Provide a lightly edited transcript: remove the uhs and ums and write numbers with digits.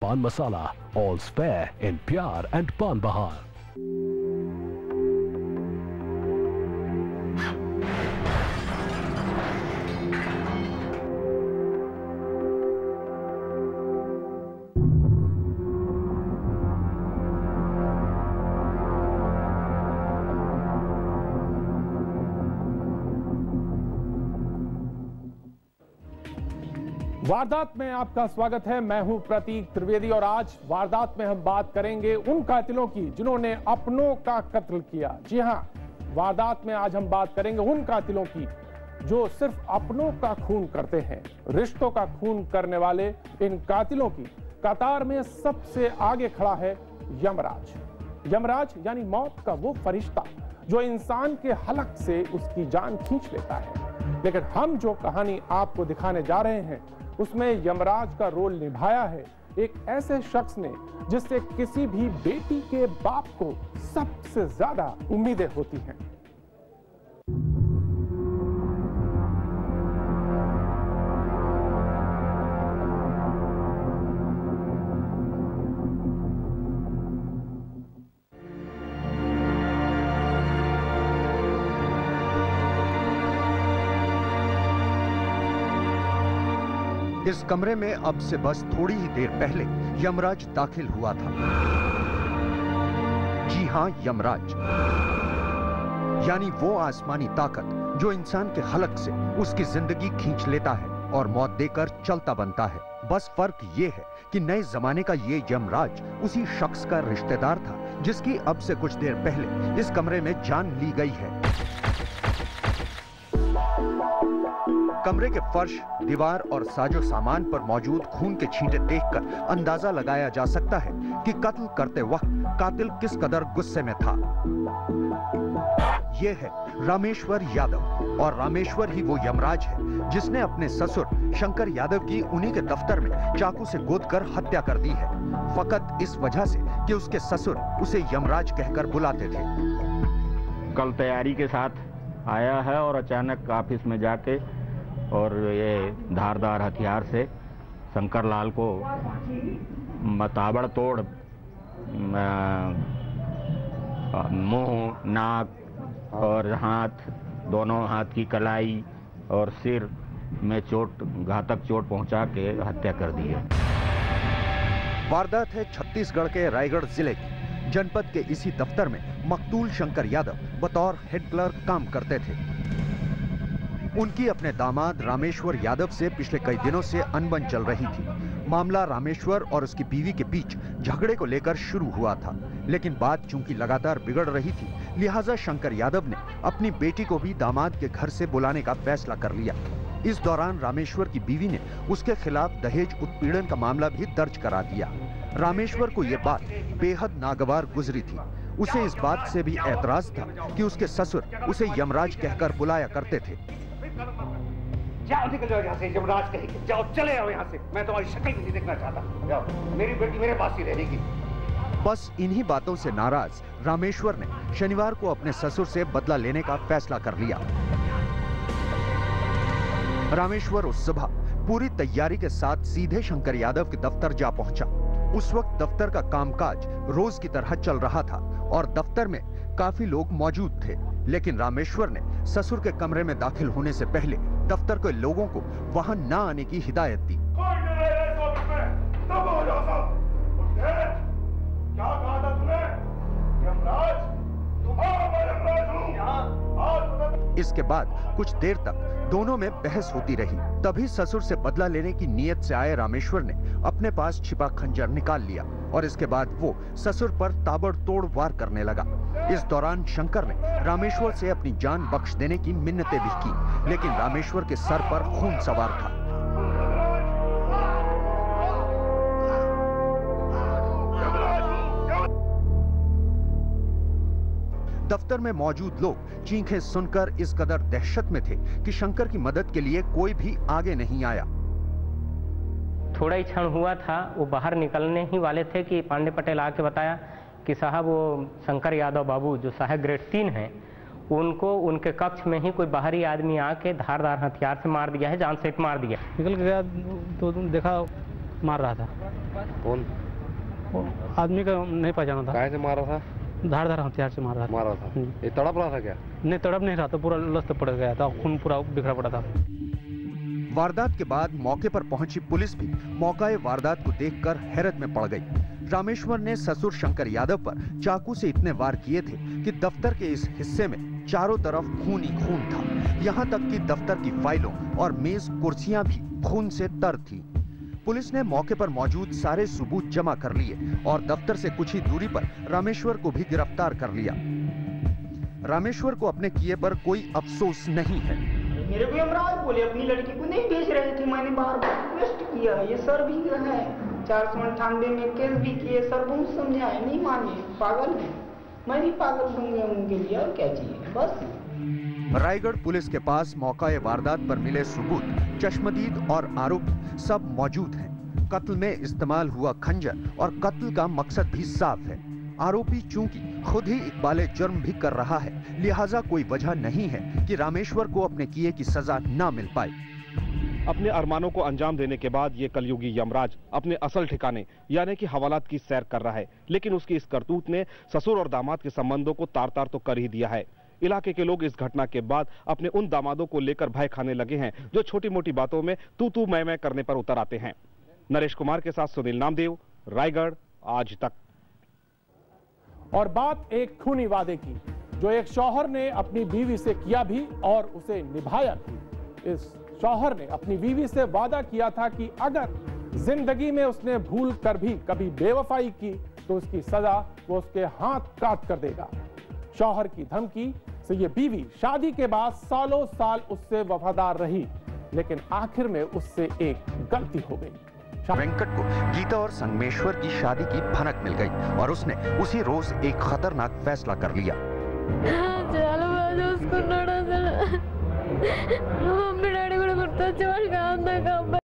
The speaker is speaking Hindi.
Pan Masala. All's fair in Pyar and Pan Bahar. वारदात में आपका स्वागत है। मैं हूं प्रतीक त्रिवेदी और आज वारदात में हम बात करेंगे उन कातिलों की जिन्होंने अपनों का कत्ल किया। जी हां, वारदात में आज हम बात करेंगे उन कातिलों की जो सिर्फ अपनों का खून करते हैं। रिश्तों का खून करने वाले इन कातिलों की कतार में सबसे आगे खड़ा है यमराज। यमराज यानी मौत का वो फरिश्ता जो इंसान के हलक से उसकी जान खींच लेता है। लेकिन हम जो कहानी आपको दिखाने जा रहे हैं उसमें यमराज का रोल निभाया है एक ऐसे शख्स ने जिससे किसी भी बेटी के बाप को सबसे ज्यादा उम्मीदें होती हैं। इस कमरे में अब से बस थोड़ी ही देर पहले यमराज दाखिल हुआ था। जी हां, यमराज यानी वो आसमानी ताकत जो इंसान के हलक से उसकी जिंदगी खींच लेता है और मौत देकर चलता बनता है। बस फर्क ये है कि नए जमाने का ये यमराज उसी शख्स का रिश्तेदार था जिसकी अब से कुछ देर पहले इस कमरे में जान ली गई है। कमरे के फर्श, दीवार और साजो सामान पर मौजूद खून के छींटे देखकर अंदाजा लगाया जा सकता है कि कत्ल करते वक्त कातिल किस कदर गुस्से में था। यह है रामेश्वर यादव और रामेश्वर ही वो यमराज है जिसने अपने ससुर शंकर यादव की उन्हीं के दफ्तर में चाकू से गोदकर हत्या कर दी है, फकत इस वजह से कि उसके ससुर उसे यमराज कहकर बुलाते थे। कल तैयारी के साथ आया है और अचानक ऑफिस में जाके और ये धारदार हथियार से शंकर लाल को ताबड़तोड़ मुंह, नाक और हाथ, दोनों हाथ की कलाई और सिर में चोट, घातक चोट पहुंचा के हत्या कर दी है। वारदात है छत्तीसगढ़ के रायगढ़ जिले की। जनपद के इसी दफ्तर में मकतूल शंकर यादव बतौर हेड क्लर्क काम करते थे। उनकी अपने दामाद रामेश्वर यादव से पिछले कई दिनों से अनबन चल रही थी। मामला रामेश्वर और उसकी बीवी के बीच झगड़े को लेकर शुरू हुआ था, लेकिन बात चूंकि लगातार बिगड़ रही थी, लिहाजा शंकर यादव ने अपनी बेटी को भी दामाद के घर से बुलाने का फैसला कर लिया। इस दौरान रामेश्वर की बीवी ने उसके खिलाफ दहेज उत्पीड़न का मामला भी दर्ज करा दिया। रामेश्वर को यह बात बेहद नागवार गुजरी थी। उसे इस बात से भी एतराज था कि उसके ससुर उसे यमराज कहकर बुलाया करते थे। जाओ, निकल जाओ यहाँ से, यमराज कहेंगे। जाओ, चले आओ यहाँ से, मैं तुम्हारी शक्ल भी नहीं देखना चाहता। जाओ, मेरी बेटी मेरे पास ही रहेगी। बस इन्हीं बातों से नाराज रामेश्वर ने शनिवार को अपने ससुर से बदला लेने का फैसला कर लिया। रामेश्वर उस सुबह पूरी तैयारी के साथ सीधे शंकर यादव के दफ्तर जा पहुंचा। उस वक्त दफ्तर का कामकाज रोज की तरह चल रहा था और दफ्तर में काफी लोग मौजूद थे, लेकिन रामेश्वर ने ससुर के कमरे में दाखिल होने से पहले दफ्तर के लोगों को वहां न आने की हिदायत दी। इसके बाद कुछ देर तक दोनों में बहस होती रही। तभी ससुर से बदला लेने की नीयत से आए रामेश्वर ने अपने पास छिपा खंजर निकाल लिया और इसके बाद वो ससुर पर ताबड़तोड़ वार करने लगा। इस दौरान शंकर ने रामेश्वर से अपनी जान बख्श देने की मिन्नतें भी की, लेकिन रामेश्वर के सर पर खून सवार था। दफ्तर में मौजूद लोग चीखें सुनकर इस कदर दहशत में थे कि शंकर की मदद के लिए कोई भी आगे नहीं आया। थोड़ा ही क्षण हुआ था, वो बाहर निकलने ही वाले थे कि पांडे पटेल आके बताया कि साहब वो शंकर यादव बाबू जो साहब ग्रेड 3 हैं, उनको उनके कक्ष में ही कोई बाहरी आदमी आके धारदार हथियार से मार दिया है, जान से मार दिया। निकल गया तो देखा मार रहा था। कौन? वो आदमी का नहीं पहचाना था। कहाँ से मार रहा था? धार हथियार से मार रहा था। ये तड़प रहा था क्या? नहीं, तड़प नहीं रहा था, पूरा लस्त पड़ गया था, खून पूरा बिखरा पड़ा था। वारदात के बाद मौके पर पहुंची पुलिस भी मौकाए वारदात को देखकर हैरत में पड़ गई। रामेश्वर ने ससुर शंकर यादव पर चाकू से इतने वार किए थे कि दफ्तर के इस हिस्से में चारों तरफ खून ही खून था। यहाँ तक कि दफ्तर की फाइलों और मेज कुर्सियां भी खून से तर थी। पुलिस ने मौके पर मौजूद सारे सबूत जमा कर लिए और दफ्तर से कुछ ही दूरी पर रामेश्वर को भी गिरफ्तार कर लिया। रामेश्वर को अपने किए पर कोई अफसोस नहीं है। मेरे को यमराज बोले अपनी लड़की को नहीं भेज रहे थे, मैंने बार बार रिक्वेस्ट किया, ये सर भी है 498 में केस भी किए, सर बहुत समझाए, नहीं माने, पागल है। मैं भी पागल दूंगा उनके लिए, और क्या चाहिए बस। रायगढ़ पुलिस के पास मौकाए वारदात पर मिले सबूत, चश्मदीद और आरोप सब मौजूद हैं। कत्ल में इस्तेमाल हुआ खंजर और कत्ल का मकसद भी साफ है। आरोपी चूंकि खुद ही इकबाले जुर्म भी कर रहा है, लिहाजा कोई वजह नहीं है कि रामेश्वर को अपने किए की सजा ना मिल पाए। अपने अरमानों को अंजाम देने के बाद ये कलयुगी यमराज अपने असल ठिकाने यानी कि हवालात की सैर कर रहा है, लेकिन उसकी इस करतूत ने ससुर और दामाद के संबंधों को तार तार तो कर ही दिया है। इलाके के लोग इस घटना के बाद अपने उन दामादों को लेकर भय खाने लगे हैं जो छोटी मोटी बातों में तू मैं करने पर उतर आते हैं। नरेश कुमार के साथ सुनील नामदेव, रायगढ़ आज तक। और बात एक खूनी वादे की, जो एक शौहर ने अपनी बीवी से किया भी और उसे निभाया भी। इस शौहर ने अपनी बीवी से वादा किया था कि अगर जिंदगी में उसने भूल कर भी कभी बेवफाई की तो उसकी सजा वो उसके हाथ काट कर देगा। शौहर की धमकी से ये बीवी शादी के बाद सालों साल उससे वफादार रही, लेकिन आखिर में उससे एक गलती हो गई। वेंकट को गीता और संगमेश्वर की शादी की भनक मिल गई और उसने उसी रोज एक खतरनाक फैसला कर लिया। उसको